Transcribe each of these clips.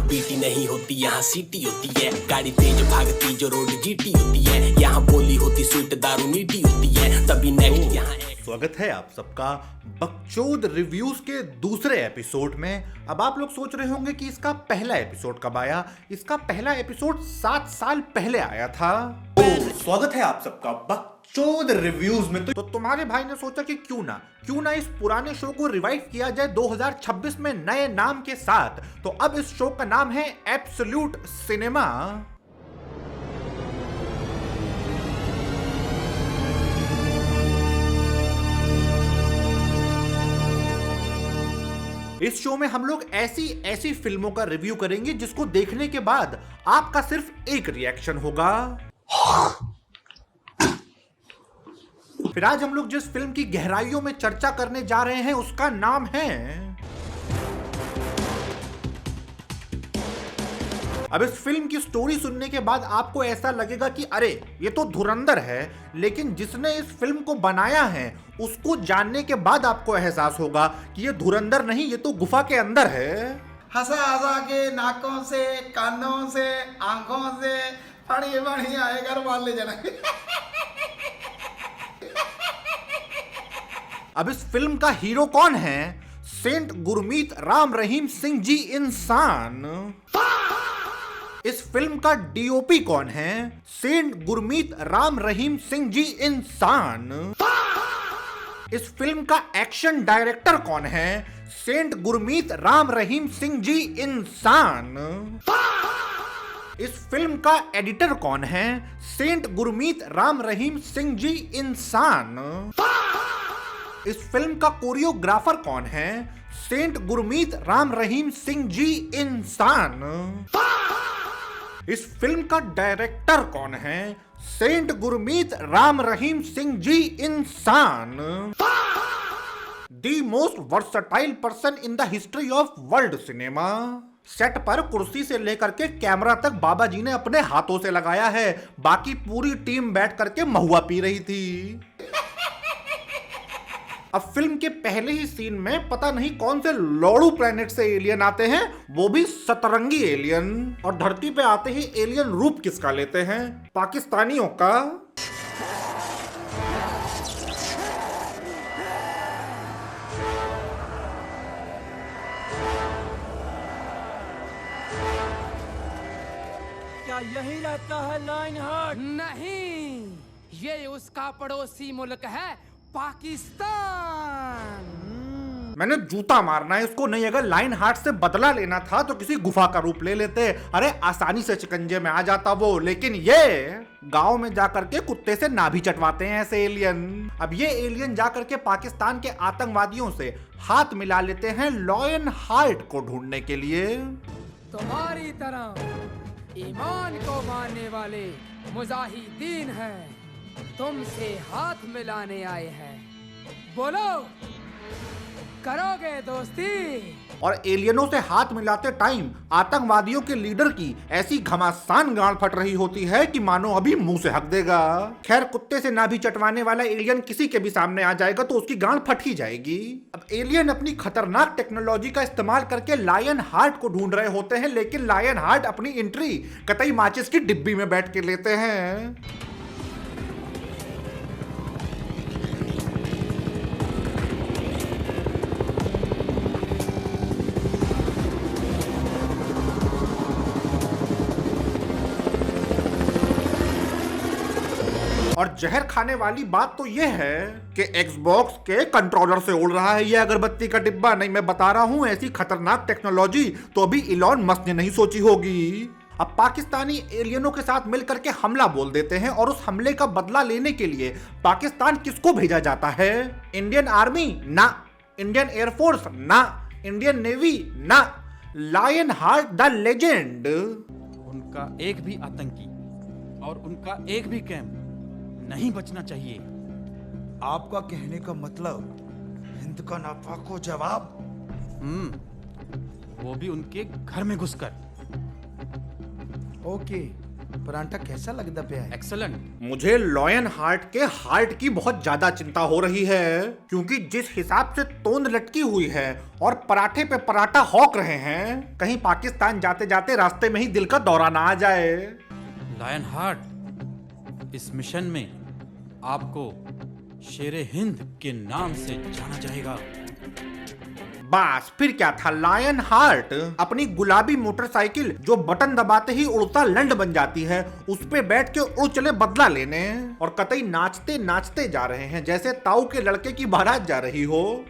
PT नहीं होती, यहाँ सीटी होती है। गाड़ी तेज भागती जो रोड जीटी होती है। यहाँ बोली होती स्वीट दारू मीठी होती है। तभी नेक्स्ट यहाँ स्वागत है आप सबका बकचोद रिव्यूज के दूसरे एपिसोड में। अब आप लोग सोच रहे होंगे कि इसका पहला एपिसोड कब आया। इसका पहला एपिसोड 7 साल पहले आया था। स्वागत है आप सबका बकचोद रिव्यूज में। तो तुम्हारे भाई ने सोचा कि क्यों ना इस पुराने शो को रिवाइव किया जाए 2026 में नए नाम के साथ। तो अब इस शो का नाम है एब्सोल्यूट सिनेमा। इस शो में हम लोग ऐसी फिल्मों का रिव्यू करेंगे जिसको देखने के बाद आपका सिर्फ एक रिएक्शन होगा। फिर आज हम लोग जिस फिल्म की गहराइयों में चर्चा करने जा रहे हैं उसका नाम है, अब इस फिल्म की स्टोरी सुनने के बाद आपको ऐसा लगेगा कि अरे ये तो धुरंधर है, लेकिन जिसने इस फिल्म को बनाया है उसको जानने के बाद आपको एहसास होगा कि ये धुरंधर नहीं, ये तो गुफा के अंदर है। हंसा हंसा के नाकों से, कानों से, आंखों से फड़ी फड़ी आए घर वाले जना। अब इस फिल्म का हीरो कौन है? सेंट गुरमीत राम रहीम सिंह जी इंसान। इस फिल्म का डीओपी कौन है? सेंट गुरमीत राम रहीम सिंह जी इंसान। इस फिल्म का एक्शन डायरेक्टर कौन है? सेंट गुरमीत राम रहीम सिंह जी इंसान। इस फिल्म का एडिटर कौन है? सेंट गुरमीत राम रहीम सिंह जी इंसान। इस फिल्म का कोरियोग्राफर कौन है? सेंट गुरमीत राम रहीम सिंह जी इंसान। इस फिल्म का डायरेक्टर कौन है? सेंट गुरमीत राम रहीम सिंह जी इंसान। The most versatile person in the history of world cinema. Set पर कुर्सी से लेकर के कैमरा तक बाबा जी ने अपने हाथों से लगाया है, बाकी पूरी टीम बैठ करके महुआ पी रही थी। अब फिल्म के पहले ही सीन में पता नहीं कौन से लौड़ू प्लेनेट से एलियन आते हैं, वो भी सतरंगी एलियन। और धरती पे आते ही एलियन रूप किसका लेते हैं? पाकिस्तानियों का। क्या यही रहता है लाइन हार्ट? नहीं, ये उसका पड़ोसी मुल्क है पाकिस्तान। मैंने जूता मारना है इसको। नहीं, अगर लाइन हार्ट से बदला लेना था तो किसी गुफा का रूप ले लेते। अरे आसानी से शिकंजे में आ जाता वो, लेकिन ये गांव में जाकर के कुत्ते से नाभि चटवाते हैं ऐसे एलियन। अब ये एलियन जाकर के पाकिस्तान के आतंकवादियों से हाथ मिला लेते हैं लायन हार्ट को ढूंढने के लिए। तुम्हारी तरह ईमान को मानने वाले मुजाहिदीन हैं, तुमसे हाथ मिलाने आए हैं। बोलो, करोगे दोस्ती? और एलियनों से हाथ मिलाते टाइम आतंकवादियों के लीडर की ऐसी घमासान गांड फट रही होती है कि मानो अभी मुंह से हक देगा। खैर, कुत्ते से नाभि चटवाने वाला एलियन किसी के भी सामने आ जाएगा तो उसकी गांड फट ही जाएगी। अब एलियन अपनी खतरनाक टेक्नोलॉजी का इस्तेमाल करके लायन हार्ट को ढूंढ रहे होते हैं, लेकिन लायन हार्ट अपनी एंट्री कतई माचिस की डिब्बी में बैठ के लेते हैं। और जहर खाने वाली बात तो यह है कि एक्सबॉक्स के कंट्रोलर से उड़ रहा है ये अगरबत्ती का डिब्बा। नहीं, मैं बता रहा हूं, ऐसी खतरनाक टेक्नोलॉजी तो अभी इलॉन मस्क ने नहीं सोची होगी। अब पाकिस्तानी एलियनों के साथ मिलकर के हमला बोल देते हैं और उस हमले का बदला लेने के लिए पाकिस्तान किसको भेजा जाता है? इंडियन आर्मी ना, इंडियन एयरफोर्स ना, इंडियन नेवी ना, लायन हार्ट द लेजेंड। उनका एक भी आतंकी और उनका एक भी कैंप नहीं बचना चाहिए। आपका कहने का मतलब हिंद का नापाको जवाब? वो भी उनके घर में घुसकर। ओके, परांठा कैसा लगता पे है? एक्सलेंट। मुझे लॉयन हार्ट के हार्ट की बहुत ज्यादा चिंता हो रही है, क्योंकि जिस हिसाब से तोंद लटकी हुई है और पराठे पे पराठा हौक रहे हैं, कहीं पाकिस्तान जाते जाते रास्ते में ही दिल का दौरा ना आ जाए। लायन हार्ट, इस मिशन में आपको शेरे हिंद के नाम से जाना जाएगा। बस फिर क्या था, लायन हार्ट अपनी गुलाबी मोटरसाइकिल जो बटन दबाते ही उड़ता लंड बन जाती है, उस पे बैठ के उड़ चले बदला लेने, और कतई नाचते नाचते जा रहे हैं जैसे ताऊ के लड़के की बारात जा रही हो।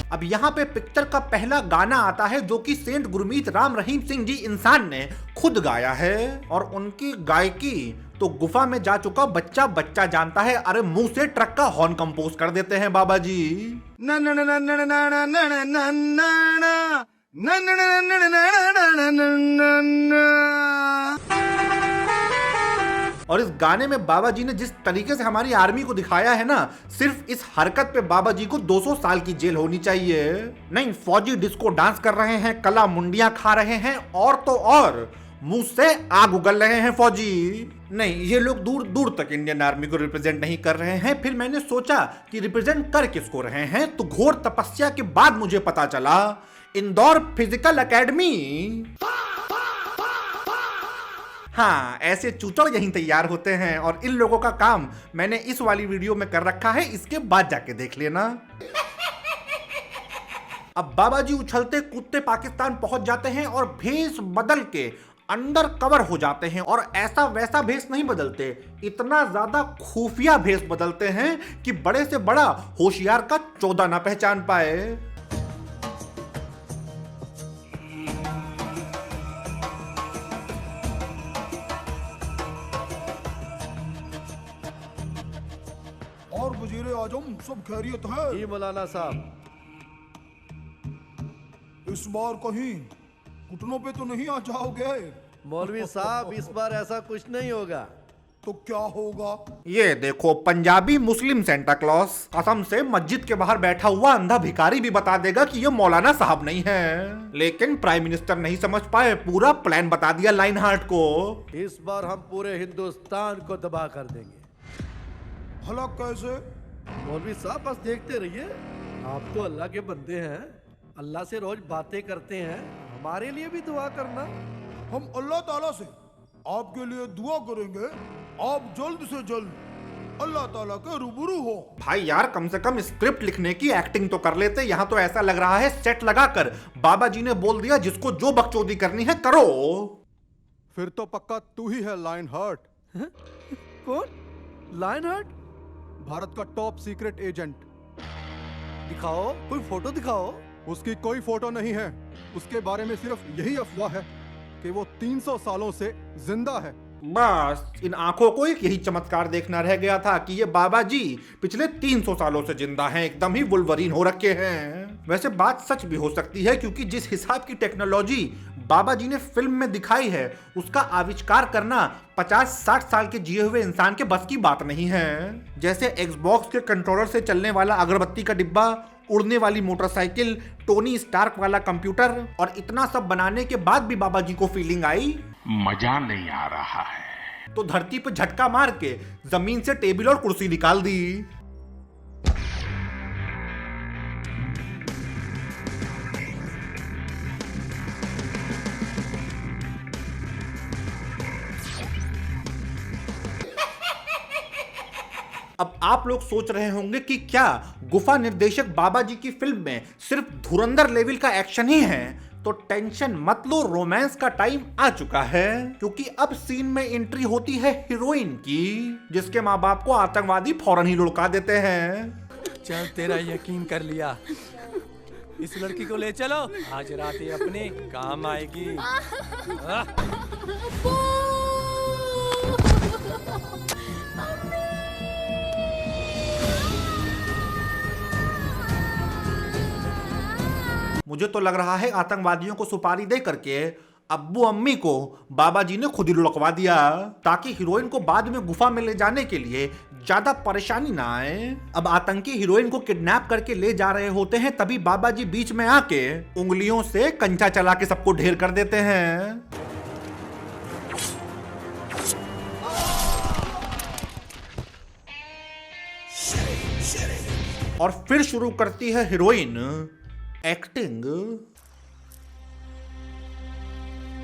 अब यहाँ पे पिक्चर का पहला गाना आता है जो कि सेंट गुरमीत राम रहीम सिंह जी इंसान ने खुद गाया है, और उनकी गायकी तो गुफा में जा चुका बच्चा बच्चा जानता है। अरे मुंह से ट्रक का हॉर्न कंपोज कर देते हैं बाबा जी। और इस गाने में बाबा जी ने जिस तरीके से हमारी आर्मी को दिखाया है ना, सिर्फ इस हरकत पे बाबा जी को 200 साल की जेल होनी चाहिए। नहीं, फौजी डिस्को डांस कर रहे हैं, कला मुंडियां खा रहे हैं, और तो और मुंह से आग उगल रहे हैं फौजी। नहीं, ये लोग दूर दूर तक इंडियन आर्मी को रिप्रेजेंट नहीं कर रहे हैं। फिर मैंने सोचा कि रिप्रेजेंट कर किसको रहे हैं, तो घोर तपस्या के बाद मुझे पता चला, इंदौर फिजिकल एकेडमी। हाँ, ऐसे चूचड़ यहीं तैयार होते हैं, और इन लोगों का काम मैंने इस वाली वीडियो में कर रखा है, इसके बाद जाके देख लेना। अब बाबा जी उछलते कूदते पाकिस्तान पहुंच जाते हैं और भेष बदल के अंडर कवर हो जाते हैं, और ऐसा वैसा भेष नहीं बदलते, इतना ज्यादा खुफिया भेष बदलते हैं कि बड़े से बड़ा होशियार का 14 ना पहचान पाए। और वजीर आजम सब खैरियत है? जी मौलाना साहब। इस बार कहीं घुटनों पे तो नहीं आ जाओगे? मौलवी साहब, इस बार ऐसा कुछ नहीं होगा। तो क्या होगा? ये देखो, पंजाबी मुस्लिम सेंटा क्लॉस कसम से मस्जिद के बाहर बैठा हुआ अंधा भिखारी भी बता देगा कि ये मौलाना साहब नहीं है। लेकिन प्राइम मिनिस्टर नहीं समझ पाए, पूरा प्लान बता दिया लाइन हार्ट को। इस बार हम पूरे हिंदुस्तान को तबाह कर देंगे। भला कैसे? मौलवी साहब बस देखते रहिए, आप तो अल्लाह के बंदे हैं, अल्लाह से रोज बातें करते हैं, हमारे लिए भी दुआ करना। हम अल्लाह ताला से आपके लिए दुआ करेंगे, आप जल्द से जल्द अल्लाह ताला के रूबरू हो। भाई यार, कम से कम स्क्रिप्ट लिखने की एक्टिंग तो कर लेते। यहाँ तो ऐसा लग रहा है सेट लगाकर बाबा जी ने बोल दिया जिसको जो बकचोदी करनी है करो। फिर तो पक्का तू ही है लायन हार्ट। कौन? Lion heart? भारत का टॉप सीक्रेट एजेंट। दिखाओ, कोई फोटो दिखाओ। उसकी कोई फोटो नहीं है, उसके बारे में सिर्फ यही अफवाह है कि वो 300 सालों से जिंदा है। बस इन आंखों को एक यही चमत्कार देखना रह गया था कि ये बाबा जी पिछले 300 सालों से जिंदा हैं, एकदम ही वुल्वरीन हो रखे हैं। वैसे बात सच भी हो सकती है, क्योंकि जिस हिसाब की टेक्नोलॉजी बाबा जी ने फिल्म में दिखाई है, उसका आविष्कार करना 50-60 साल के जिए हुए इंसान के बस की बात नहीं है। जैसे एक्सबॉक्स के कंट्रोलर से चलने वाला अगरबत्ती का डिब्बा, उड़ने वाली मोटरसाइकिल, टोनी स्टार्क वाला कंप्यूटर, और इतना सब बनाने के बाद भी बाबा जी को फीलिंग आई मजा नहीं आ रहा है, तो धरती पर झटका मार के जमीन से टेबल और कुर्सी निकाल दी। अब आप लोग सोच रहे होंगे कि क्या गुफा निर्देशक बाबा जी की फिल्म में सिर्फ धुरंधर लेवल का एक्शन ही है? तो टेंशन मत लो, रोमांस का टाइम आ चुका है, क्योंकि अब सीन में एंट्री होती है हीरोइन की, जिसके माँ बाप को आतंकवादी फौरन ही लुढ़का देते हैं। चल, तेरा यकीन कर लिया, इस लड़की को ले चलो, आज रात ये अपने काम आएगी। मुझे तो लग रहा है आतंकवादियों को सुपारी दे करके अब्बू अम्मी को बाबा जी ने खुद ही लुढ़कवा दिया ताकि हीरोइन को बाद में गुफा में ले जाने के लिए ज्यादा परेशानी ना आए। अब आतंकी हीरोइन को किडनैप करके ले जा रहे होते हैं, तभी बाबा जी बीच में आके उंगलियों से कंचा चला के सबको ढेर कर देते हैं। और फिर शुरू करती है हीरोइन एक्टिंग।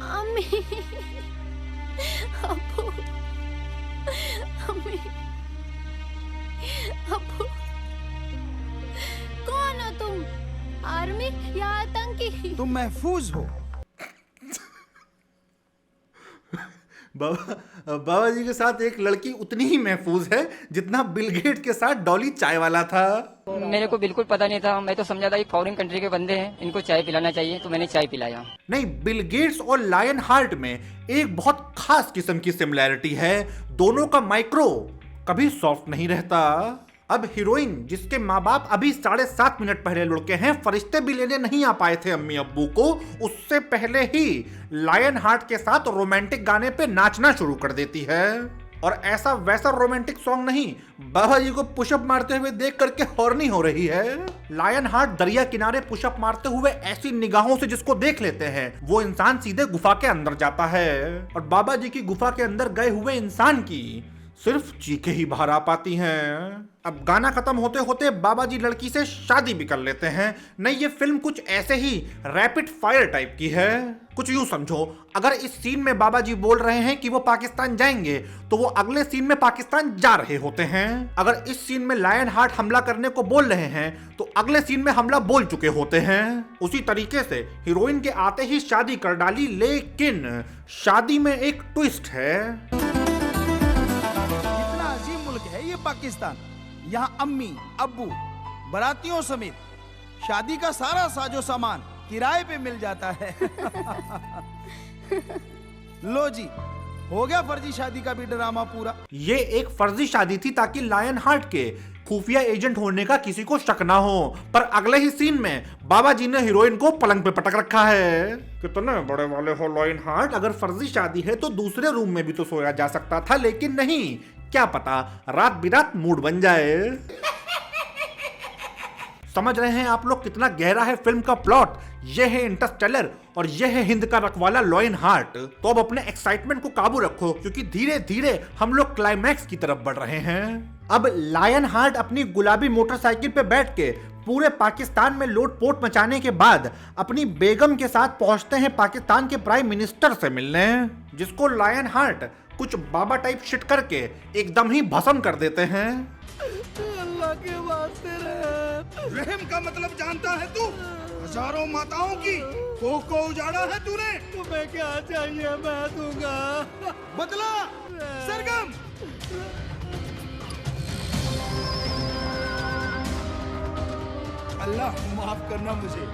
अम्मी, अब्बू, अम्मी, अब्बू, कौन हो तुम? आर्मी या आतंकी? तुम महफूज हो। बाबा जी के साथ एक लड़की उतनी ही महफूज है जितना बिल गेट के साथ डॉली चाय वाला था। मेरे को बिल्कुल पता नहीं था, मैं तो समझा था ये फॉरेन कंट्री के बंदे हैं, इनको चाय पिलाना चाहिए, तो मैंने चाय पिलाया। नहीं, बिल गेट्स और लायन हार्ट में एक बहुत खास किस्म की सिमिलैरिटी है। दोनों का माइक्रो कभी सॉफ्ट नहीं रहता। अब हीरोइन जिसके माँ बाप अभी 7.5 मिनट पहले लुढ़के हैं, फरिश्ते भी लेने नहीं आ पाए थे अम्मी अब्बू को, उससे पहले ही लायन हार्ट के साथ रोमांटिक गाने पे नाचना शुरू कर देती है। और ऐसा वैसा रोमांटिक सॉन्ग नहीं, बाबा जी को पुशअप मारते हुए देख करके हॉर्नी हो रही है। लायन हार्ट दरिया किनारे पुशअप मारते हुए ऐसी निगाहों से जिसको देख लेते हैं, वो इंसान सीधे गुफा के अंदर जाता है। और बाबा जी की गुफा के अंदर गए हुए इंसान की सिर्फ चीखें ही बाहर आ पाती हैं। अब गाना खत्म होते होते बाबा जी लड़की से शादी भी कर लेते हैं। नहीं, ये फिल्म कुछ ऐसे ही रैपिड फायर टाइप की है। कुछ यूं समझो, अगर इस सीन में बाबा जी बोल रहे हैं कि वो पाकिस्तान जाएंगे, तो वो अगले सीन में पाकिस्तान जा रहे होते हैं। अगर इस सीन में लायन हार्ट हमला करने को बोल रहे हैं, तो अगले सीन में हमला बोल चुके होते हैं। उसी तरीके से हीरोइन के आते ही शादी कर डाली, लेकिन शादी में एक ट्विस्ट है। ये पाकिस्तान, यहाँ अम्मी अब्बू बारातियों समेत शादी का सारा साजो सामान किराए पे मिल जाता है। लो जी, हो गया फर्जी शादी का भी ड्रामा पूरा। ये एक फर्जी शादी थी ताकि लायन हार्ट के खुफिया एजेंट होने का किसी को शक ना हो, पर अगले ही सीन में बाबा जी ने हीरोइन को पलंग पे पटक रखा है। कितने बड़े वाले हो लायन हार्ट, अगर फर्जी शादी है तो दूसरे रूम में भी तो सोया जा सकता था, लेकिन नहीं, क्या पता रात बिरात मूड बन जाए। समझ रहे हैं आप लोग कितना गहरा है फिल्म का प्लॉट। ये है इंटरस्टेलर और ये है हिंद का रखवाला लायन हार्ट। तो अब अपने एक्साइटमेंट को काबू रखो, क्योंकि धीरे धीरे हम लोग क्लाइमैक्स की तरफ बढ़ रहे हैं। अब लायन हार्ट अपनी गुलाबी मोटरसाइकिल पे बैठ के पूरे पाकिस्तान में लोटपोट मचाने के बाद अपनी बेगम के साथ पहुंचते हैं पाकिस्तान के प्राइम मिनिस्टर से मिलने, जिसको लायन हार्ट कुछ बाबा टाइप शिट करके एकदम ही भस्म कर देते हैं। अल्लाह के वास्ते रहम का मतलब जानता है तू? हजारों माताओं की कोख को उजाड़ा है तूने। तुम्हें क्या चाहिए मैं दूंगा। बदला सरगम। अल्लाह माफ करना मुझे।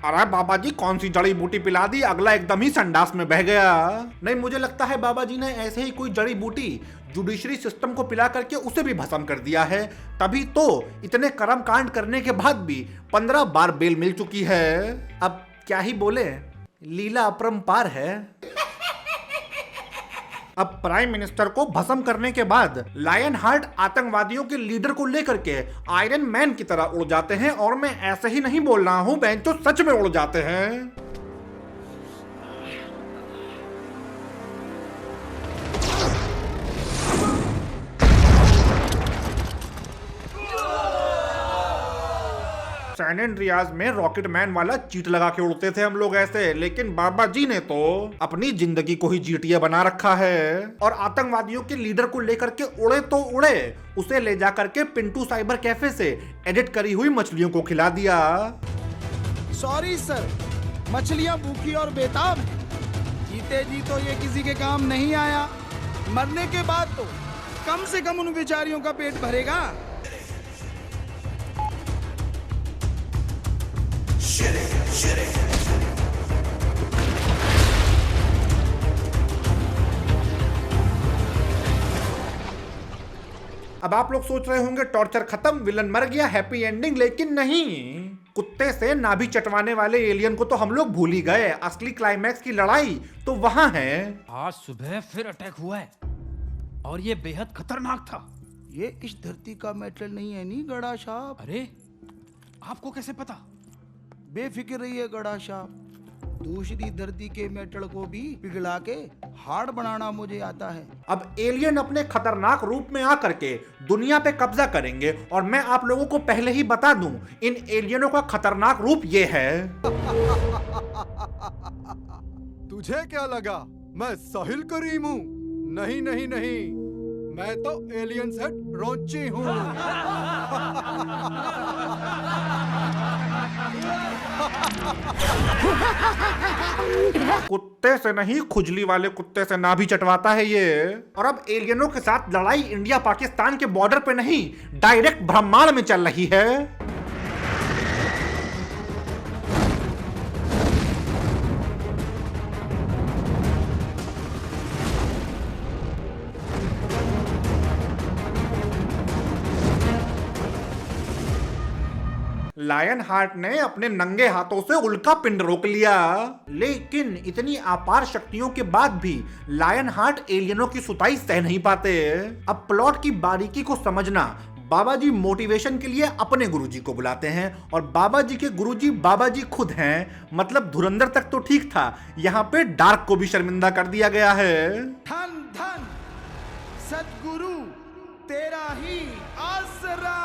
अरे बाबा जी कौन सी जड़ी बूटी पिला दी, अगला एकदम ही संडास में बह गया। नहीं, मुझे लगता है बाबा जी ने ऐसे ही कोई जड़ी बूटी जुडिशरी सिस्टम को पिला करके उसे भी भस्म कर दिया है, तभी तो इतने कर्म कांड करने के बाद भी 15 बार बेल मिल चुकी है। अब क्या ही बोले, लीला अपरंपार है। अब प्राइम मिनिस्टर को भस्म करने के बाद लायन हार्ट आतंकवादियों के लीडर को लेकर के आयरन मैन की तरह उड़ जाते हैं, और मैं ऐसे ही नहीं बोल रहा हूं, बेंचो सच में उड़ जाते हैं। सैन एंड्रियास में रॉकेट मैन वाला चीट लगा के उड़ते थे हम लोग ऐसे, लेकिन बाबा जी ने तो अपनी जिंदगी को ही जीटिया बना रखा है। और आतंकवादियों के लीडर को लेकर के उड़े तो उड़े, उसे ले जा करके पिंटू साइबर कैफे से एडिट करी हुई मछलियों को खिला दिया। सॉरी सर, मछलियां भूखी और बेताब हैं। जीते जी तो ये किसी के काम नहीं आया, मरने के बाद तो कम से कम उन बेचारियों का पेट भरेगा। अब आप लोग सोच रहे होंगे टॉर्चर खत्म, विलन मर गया, हैप्पी एंडिंग, लेकिन नहीं। कुत्ते से नाभि चटवाने वाले एलियन को तो हम लोग भूल ही गए। असली क्लाइमैक्स की लड़ाई तो वहां है। आज सुबह फिर अटैक हुआ है और ये बेहद खतरनाक था। ये इस धरती का मेटल नहीं है नी गड़ा साहब। अरे आपको कैसे पता? बेफिक्र रहिए गड़ा साहब, दूसरी धरती के मेटल को भी पिघला के हार्ड बनाना मुझे आता है। अब एलियन अपने खतरनाक रूप में आकर के दुनिया पे कब्जा करेंगे और मैं आप लोगों को पहले ही बता दूं, इन एलियनों का खतरनाक रूप ये है। तुझे क्या लगा मैं साहिल करीम हूँ? नहीं नहीं नहीं, मैं तो एलियन से रोची हूँ। कुत्ते से नहीं, खुजली वाले कुत्ते से नाभि चटवाता है ये। और अब एलियनों के साथ लड़ाई इंडिया पाकिस्तान के बॉर्डर पे नहीं, डायरेक्ट ब्रह्मांड में चल रही है। लायन हार्ट ने अपने नंगे हाथों से उल्का पिंड रोक लिया, लेकिन इतनी अपार शक्तियों के बाद भी लायन हार्ट एलियनों की सुताई सह नहीं पाते। अब प्लॉट की बारीकी को समझना, बाबा जी मोटिवेशन के लिए अपने गुरुजी को बुलाते हैं और बाबा जी के गुरुजी बाबा जी खुद हैं। मतलब धुरंधर तक तो ठीक था, यहाँ पे डार्क को भी शर्मिंदा कर दिया गया है। धन धन सदगुरु तेरा ही आसरा।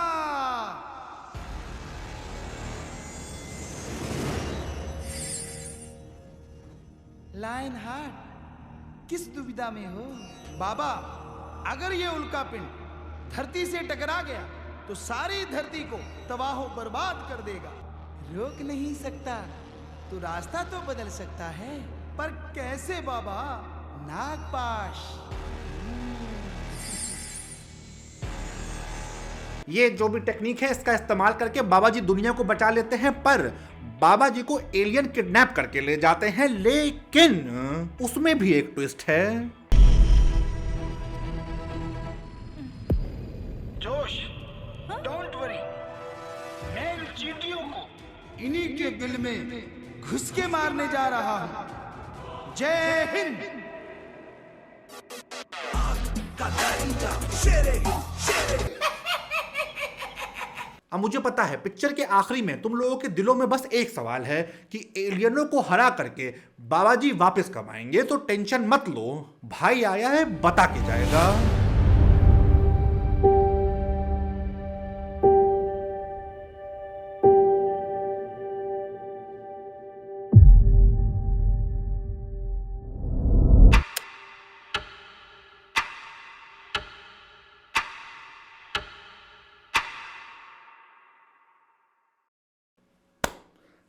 लायन हार्ट किस दुविधा में हो बाबा? अगर ये उल्का पिंड धरती से टकरा गया तो सारी धरती को तबाह बर्बाद कर देगा। रोक नहीं सकता तो रास्ता तो बदल सकता है, पर कैसे बाबा? नागपाश। ये जो भी टेक्निक है इसका इस्तेमाल करके बाबा जी दुनिया को बचा लेते हैं, पर बाबा जी को एलियन किडनैप करके ले जाते हैं। लेकिन उसमें भी एक ट्विस्ट है। जोश, डोंट वरी, मैं इन चींटियों को इन्हीं के दिल में घुस के मारने जा रहा हूं। जय हिंद। अब मुझे पता है पिक्चर के आखिरी में तुम लोगों के दिलों में बस एक सवाल है कि एलियनों को हरा करके बाबा जी वापस कब आएंगे, तो टेंशन मत लो, भाई आया है बता के जाएगा।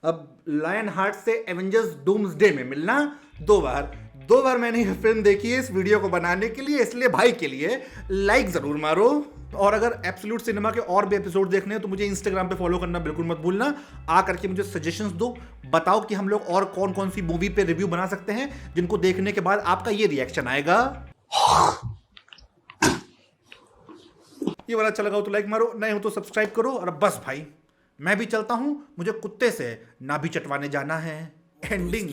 अब लायन हार्ट से एवेंजर्स डूम्सडे में मिलना। दो बार मैंने ये फिल्म देखी है इस वीडियो को बनाने के लिए, इसलिए भाई के लिए लाइक जरूर मारो। और अगर एब्सोल्यूट सिनेमा के और भी एपिसोड देखने हैं तो मुझे इंस्टाग्राम पे फॉलो करना बिल्कुल मत भूलना। आ करके मुझे सजेशंस दो, बताओ कि हम लोग और कौन कौन सी मूवी पे रिव्यू बना सकते हैं जिनको देखने के बाद आपका ये रिएक्शन आएगा। ये वाला अच्छा लगा हो तो लाइक मारो, नए हो तो सब्सक्राइब करो। और बस भाई मैं भी चलता हूं, मुझे कुत्ते से नाभि चटवाने जाना है। एंडिंग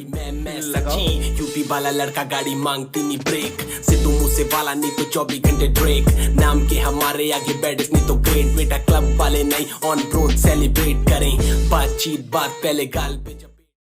लगाओ। यूपी वाला लड़का गाड़ी मांगती नहीं ब्रेक, सिद्धू मूसे वाला नहीं तो 24 घंटे ड्रेक, नाम के हमारे आगे बैड्स नहीं तो ग्रेट, बेटा क्लब वाले नहीं ऑन रोड सेलिब्रेट करें, बातचीत बात पहले गाल पे।